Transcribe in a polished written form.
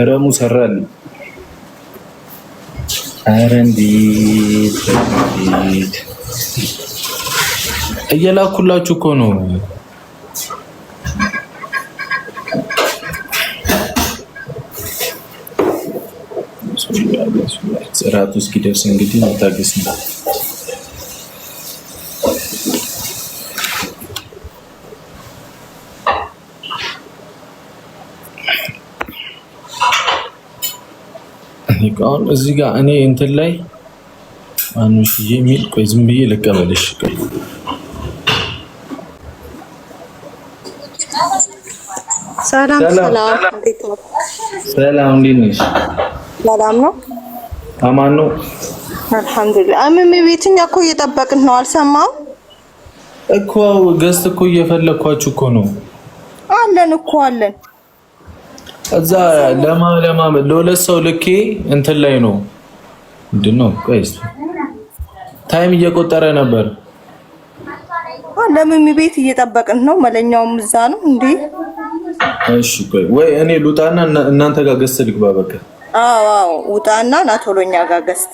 ረሙ ሰራልኝ። ኧረ እንዴት እየላኩላችሁ እኮ ነው። ጽራቱ እስኪደርስ እንግዲህ መታገስ ነው። አሁን እዚህ ጋር እኔ እንትን ላይ አንሽ የሚል ቆይ ዝም ብዬ ልቀበልሽ። ሰላም ሰላም፣ ሰላም እንዴት ነሽ? ሰላም ነው፣ አማን ነው፣ አልሐምዱሊላህ። አመሜ ቤትኛ እኮ እየጠበቅን ነው። አልሰማም እኮ ገስት እኮ እየፈለኳችሁ እኮ ነው። አለን እኮ አለን። እዛ ለማ ለሁለት ሰው ልኬ እንትን ላይ ነው ምንድነው? ቆይ ታይም እየቆጠረ ነበር። ለምን ቤት እየጠበቅን ነው። መለኛውም እዛ ነው እንዴ? እሺ ቆይ ወይ እኔ ሉጣና እናንተ ጋር ገስት ልግባ በቃ። አዎ ውጣና ና ቶሎኛ ጋር ገስት